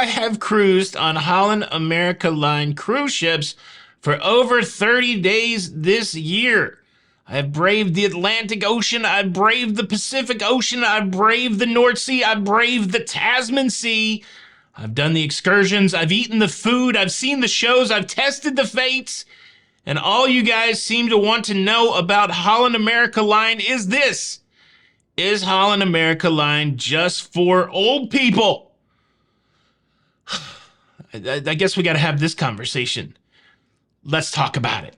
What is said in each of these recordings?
I have cruised on Holland America Line cruise ships for over 30 days this year. I've braved the Atlantic Ocean, I've braved the Pacific Ocean, I've braved the North Sea, I've braved the Tasman Sea. I've done the excursions, I've eaten the food, I've seen the shows, I've tested the fates. And all you guys seem to want to know about Holland America Line is this. Is Holland America Line just for old people? I guess we got to have this conversation. Let's talk about it.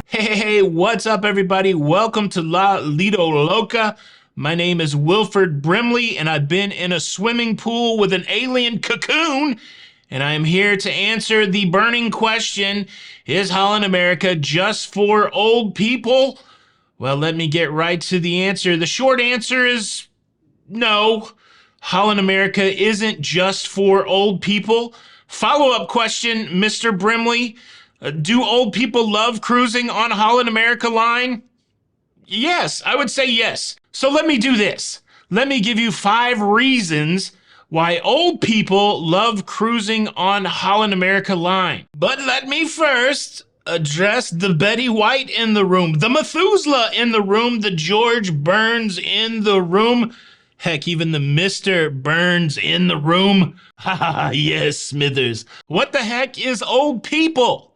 Hey, what's up, everybody? Welcome to La Lido Loca. My name is Wilford Brimley, and I've been in a swimming pool with an alien cocoon, and I am here to answer the burning question, is Holland America just for old people? Well, let me get right to the answer. The short answer is no. Holland America isn't just for old people. Follow-up question, Mr. Brimley. Do old people love cruising on Holland America Line? Yes, I would say yes. So let me do this. Let me give you 5 reasons why old people love cruising on Holland America Line. But let me first address the Betty White in the room, the Methuselah in the room, the George Burns in the room. Heck, even the Mr. Burns in the room. Ha, yes, Smithers. What the heck is old people?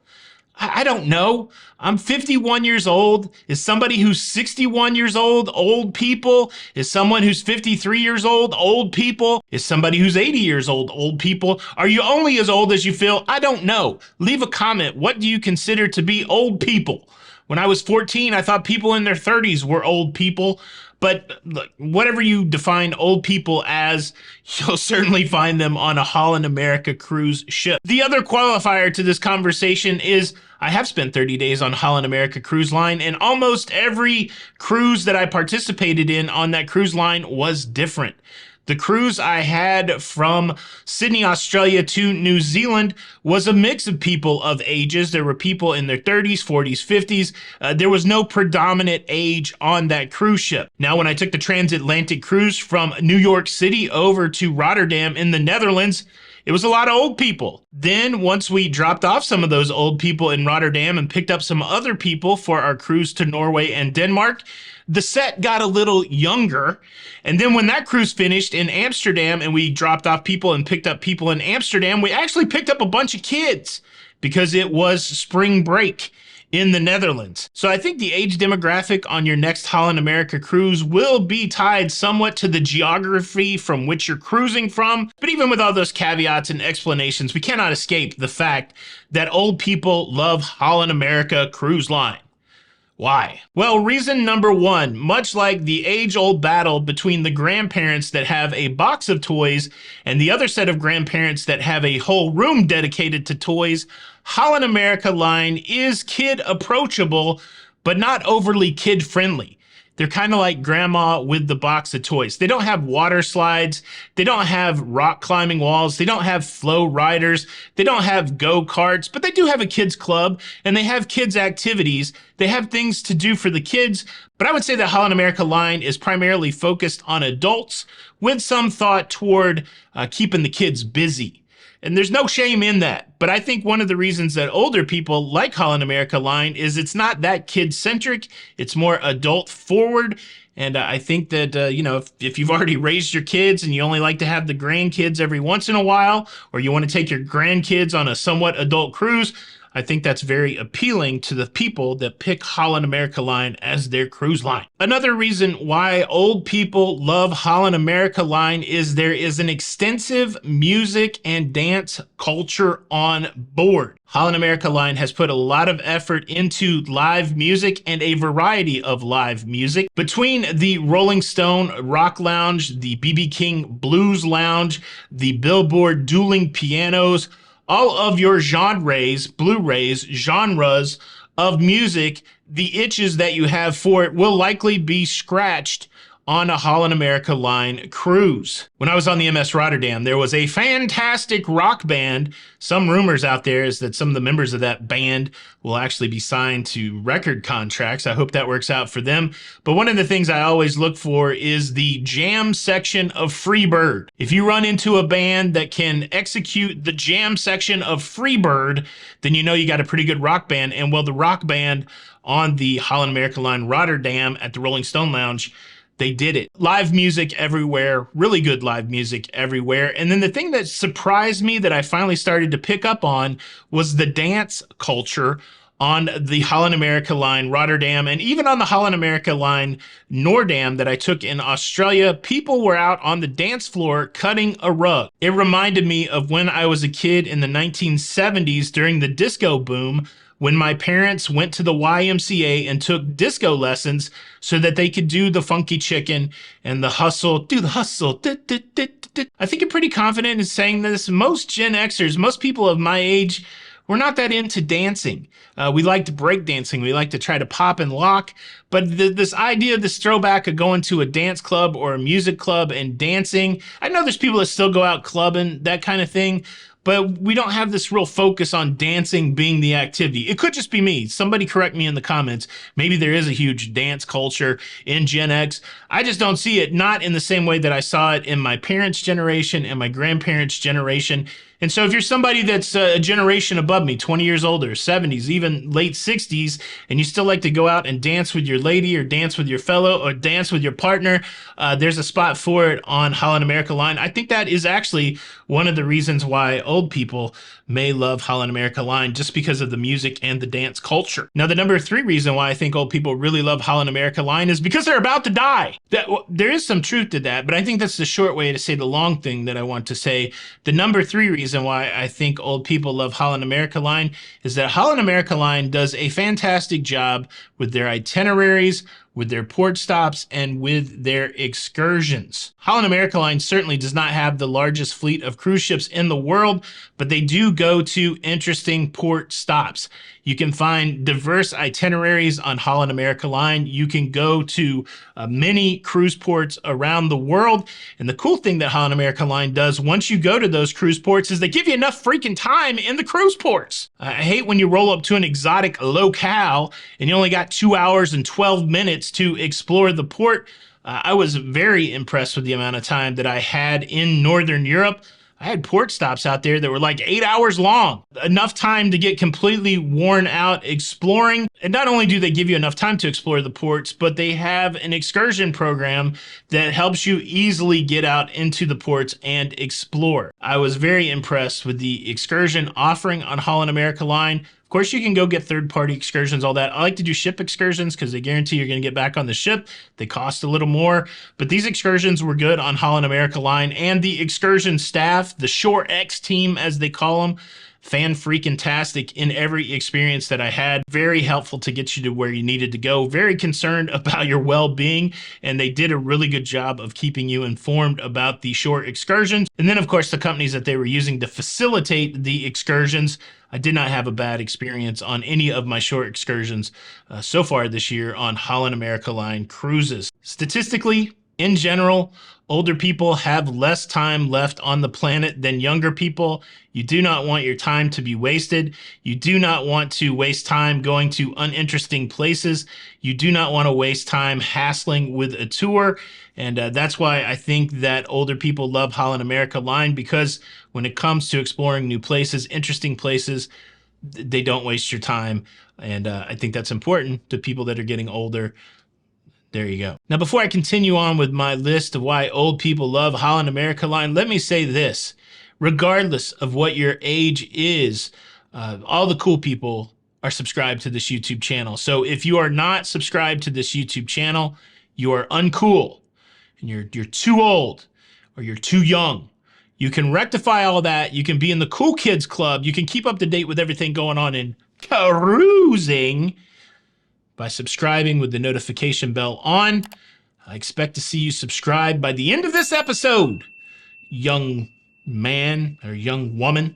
I don't know. I'm 51 years old. Is somebody who's 61 years old people? Is someone who's 53 years old people? Is somebody who's 80 years old people? Are you only as old as you feel? I don't know. Leave a comment. What do you consider to be old people? When I was 14, I thought people in their 30s were old people. But look, whatever you define old people as, you'll certainly find them on a Holland America cruise ship. The other qualifier to this conversation is I have spent 30 days on Holland America Cruise Line, and almost every cruise that I participated in on that cruise line was different. The cruise I had from Sydney, Australia to New Zealand was a mix of people of ages. There were people in their 30s, 40s, 50s. There was no predominant age on that cruise ship. Now, when I took the transatlantic cruise from New York City over to Rotterdam in the Netherlands, it was a lot of old people. Then once we dropped off some of those old people in Rotterdam and picked up some other people for our cruise to Norway and Denmark, the set got a little younger. And then when that cruise finished in Amsterdam and we dropped off people and picked up people in Amsterdam, we actually picked up a bunch of kids because it was spring break in the Netherlands. So I think the age demographic on your next Holland America cruise will be tied somewhat to the geography from which you're cruising from. But even with all those caveats and explanations, we cannot escape the fact that old people love Holland America Cruise Line. Why? Well, reason number 1, much like the age-old battle between the grandparents that have a box of toys and the other set of grandparents that have a whole room dedicated to toys, Holland America Line is kid approachable, but not overly kid friendly. They're kind of like grandma with the box of toys. They don't have water slides. They don't have rock climbing walls. They don't have flow riders. They don't have go-karts, but they do have a kids club and they have kids activities. They have things to do for the kids, but I would say that Holland America Line is primarily focused on adults with some thought toward keeping the kids busy. And there's no shame in that. But I think one of the reasons that older people like Holland America Line is it's not that kid-centric. It's more adult-forward. And I think that, if you've already raised your kids and you only like to have the grandkids every once in a while, or you want to take your grandkids on a somewhat adult cruise, I think that's very appealing to the people that pick Holland America Line as their cruise line. Another reason why old people love Holland America Line is there is an extensive music and dance culture on board. Holland America Line has put a lot of effort into live music and a variety of live music. Between the Rolling Stone Rock Lounge, the B.B. King Blues Lounge, the Billboard Dueling Pianos, all of your genres, Blu-rays, genres of music, the itches that you have for it will likely be scratched on a Holland America Line cruise. When I was on the MS Rotterdam, there was a fantastic rock band. Some rumors out there is that some of the members of that band will actually be signed to record contracts. I hope that works out for them. But one of the things I always look for is the jam section of Freebird. If you run into a band that can execute the jam section of Freebird, then you know you got a pretty good rock band. And well, the rock band on the Holland America Line Rotterdam at the Rolling Stone Lounge, they did it. Live music everywhere, really good live music everywhere. And then the thing that surprised me that I finally started to pick up on was the dance culture on the Holland America Line Rotterdam, and even on the Holland America Line Noordam that I took in Australia. People were out on the dance floor cutting a rug. It reminded me of when I was a kid in the 1970s during the disco boom, when my parents went to the YMCA and took disco lessons so that they could do the funky chicken and the hustle, do the hustle. I think I'm pretty confident in saying this. Most Gen Xers, most people of my age, we're not that into dancing. We like to break dancing. We like to try to pop and lock. But this idea, this throwback of going to a dance club or a music club and dancing, I know there's people that still go out clubbing, that kind of thing. But we don't have this real focus on dancing being the activity. It could just be me. Somebody correct me in the comments. Maybe there is a huge dance culture in Gen X. I just don't see it, not in the same way that I saw it in my parents' generation and my grandparents' generation. And so if you're somebody that's a generation above me, 20 years older, 70s, even late 60s, and you still like to go out and dance with your lady or dance with your fellow or dance with your partner, there's a spot for it on Holland America Line. I think that is actually one of the reasons why old people may love Holland America Line, just because of the music and the dance culture. Now, the number 3 reason why I think old people really love Holland America Line is because they're about to die. There is some truth to that, but I think that's the short way to say the long thing that I want to say. The number 3 reason why I think old people love Holland America Line is that Holland America Line does a fantastic job with their itineraries, with their port stops, and with their excursions. Holland America Line certainly does not have the largest fleet of cruise ships in the world, but they do go to interesting port stops. You can find diverse itineraries on Holland America Line. You can go to many cruise ports around the world. And the cool thing that Holland America Line does once you go to those cruise ports is they give you enough freaking time in the cruise ports. I hate when you roll up to an exotic locale and you only got 2 hours and 12 minutes to explore the port. I was very impressed with the amount of time that I had in Northern Europe. I had port stops out there that were like 8 hours long. Enough time to get completely worn out exploring. And not only do they give you enough time to explore the ports, but they have an excursion program that helps you easily get out into the ports and explore. I was very impressed with the excursion offering on Holland America Line. Of course, you can go get third-party excursions, all that. I like to do ship excursions because they guarantee you're going to get back on the ship. They cost a little more, but these excursions were good on Holland America Line. And the excursion staff, the Shore X team, as they call them, fan-freaking-tastic in every experience that I had. Very helpful to get you to where you needed to go. Very concerned about your well-being, and they did a really good job of keeping you informed about the shore excursions. And then, of course, the companies that they were using to facilitate the excursions. I did not have a bad experience on any of my short excursions so far this year on Holland America Line cruises. Statistically, in general, older people have less time left on the planet than younger people. You do not want your time to be wasted. You do not want to waste time going to uninteresting places. You do not want to waste time hassling with a tour. And that's why I think that older people love Holland America Line, because when it comes to exploring new places, interesting places, they don't waste your time. And I think that's important to people that are getting older. There you go. Now, before I continue on with my list of why old people love Holland America Line, let me say this. Regardless of what your age is, all the cool people are subscribed to this YouTube channel. So if you are not subscribed to this YouTube channel, you are uncool, and you're too old, or you're too young. You can rectify all that. You can be in the cool kids club. You can keep up to date with everything going on in cruising by subscribing with the notification bell on. I expect to see you subscribed by the end of this episode, young man or young woman.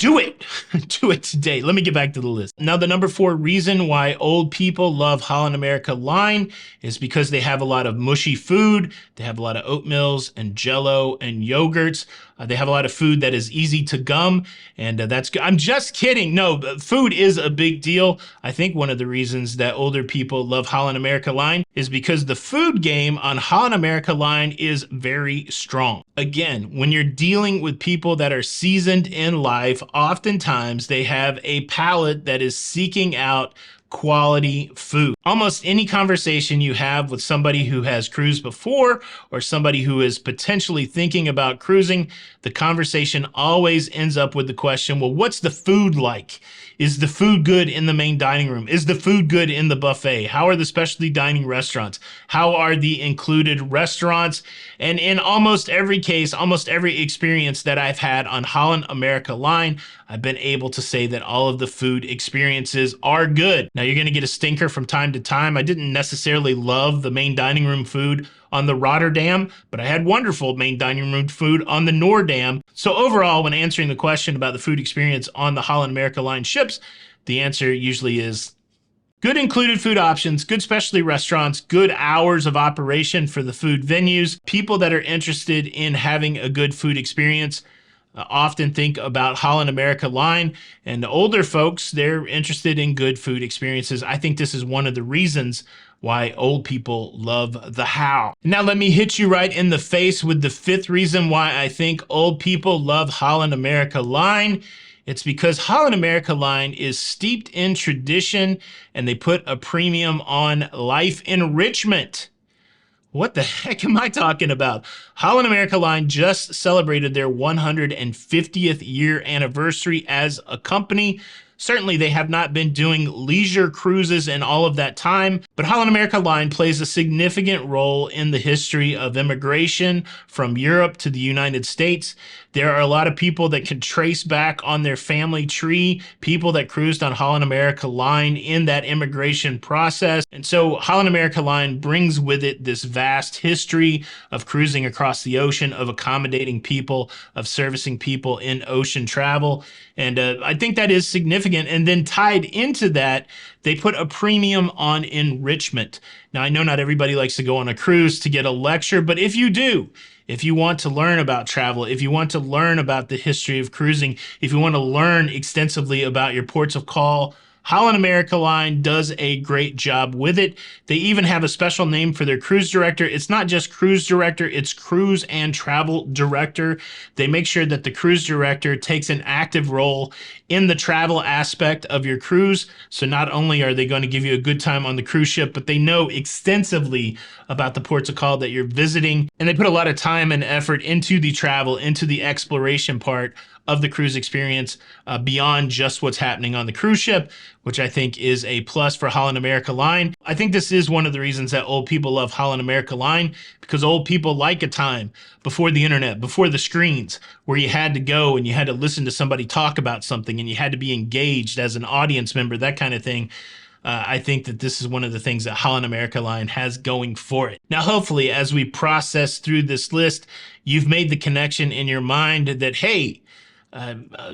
Do it. Do it today. Let me get back to the list. Now, the number 4 reason why old people love Holland America Line is because they have a lot of mushy food. They have a lot of oatmeals and Jello and yogurts. They have a lot of food that is easy to gum, and that's good. I'm just kidding. No, food is a big deal. I think one of the reasons that older people love Holland America Line is because the food game on Holland America Line is very strong. Again, when you're dealing with people that are seasoned in life, oftentimes they have a palate that is seeking out quality food. Almost any conversation you have with somebody who has cruised before or somebody who is potentially thinking about cruising, the conversation always ends up with the question, well, what's the food like? Is the food good in the main dining room? Is the food good in the buffet? How are the specialty dining restaurants? How are the included restaurants? And in almost every case, almost every experience that I've had on Holland America Line, I've been able to say that all of the food experiences are good. Now, you're going to get a stinker from time to time. I didn't necessarily love the main dining room food on the Rotterdam, but I had wonderful main dining room food on the Noordam. So overall, when answering the question about the food experience on the Holland America Line ships, the answer usually is good included food options, good specialty restaurants, good hours of operation for the food venues. People that are interested in having a good food experience often think about Holland America Line, and the older folks, they're interested in good food experiences. I think this is one of the reasons why old people love the how. Now let me hit you right in the face with the 5th reason why I think old people love Holland America Line. It's because Holland America Line is steeped in tradition and they put a premium on life enrichment. What the heck am I talking about? Holland America Line just celebrated their 150th year anniversary as a company. Certainly, they have not been doing leisure cruises in all of that time, but Holland America Line plays a significant role in the history of immigration from Europe to the United States. There are a lot of people that can trace back on their family tree, people that cruised on Holland America Line in that immigration process. And so Holland America Line brings with it this vast history of cruising across the ocean, of accommodating people, of servicing people in ocean travel. And I think that is significant. And then tied into that, they put a premium on enrichment. Now, I know not everybody likes to go on a cruise to get a lecture, but if you do, if you want to learn about travel, if you want to learn about the history of cruising, if you want to learn extensively about your ports of call, Holland America Line does a great job with it. They even have a special name for their cruise director. It's not just cruise director, it's cruise and travel director. They make sure that the cruise director takes an active role in the travel aspect of your cruise. So not only are they going to give you a good time on the cruise ship, but they know extensively about the ports of call that you're visiting. And they put a lot of time and effort into the travel, into the exploration part of the cruise experience beyond just what's happening on the cruise ship, which I think is a plus for Holland America Line. I think this is one of the reasons that old people love Holland America Line, because old people like a time before the internet, before the screens, where you had to go and you had to listen to somebody talk about something and you had to be engaged as an audience member, that kind of thing. I think that this is one of the things that Holland America Line has going for it. Now, hopefully, as we process through this list, you've made the connection in your mind that, hey,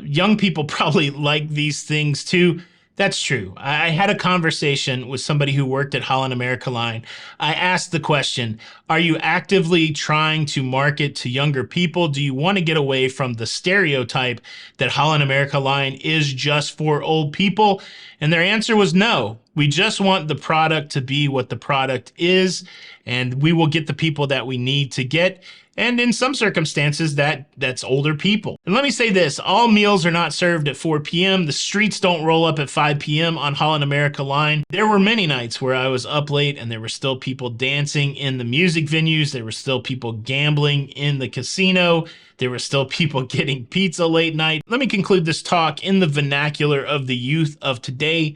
young people probably like these things too. That's true. I had a conversation with somebody who worked at Holland America Line. I asked the question, are you actively trying to market to younger people? Do you want to get away from the stereotype that Holland America Line is just for old people? And their answer was no. We just want the product to be what the product is, and we will get the people that we need to get. And in some circumstances, that's older people. And let me say this, all meals are not served at 4 p.m. The streets don't roll up at 5 p.m. on Holland America Line. There were many nights where I was up late and there were still people dancing in the music venues. There were still people gambling in the casino. There were still people getting pizza late night. Let me conclude this talk in the vernacular of the youth of today.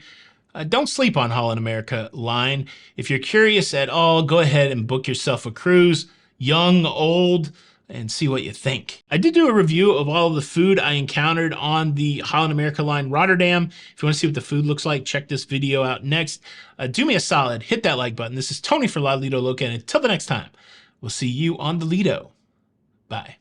Don't sleep on Holland America Line. If you're curious at all, go ahead and book yourself a cruise. Young, old, and see what you think. I did do a review of all of the food I encountered on the Holland America Line Rotterdam. If you want to see what the food looks like, check this video out next. Do me a solid, hit that like button. This is Tony for La Lido Loca, and until the next time, we'll see you on the Lido. Bye.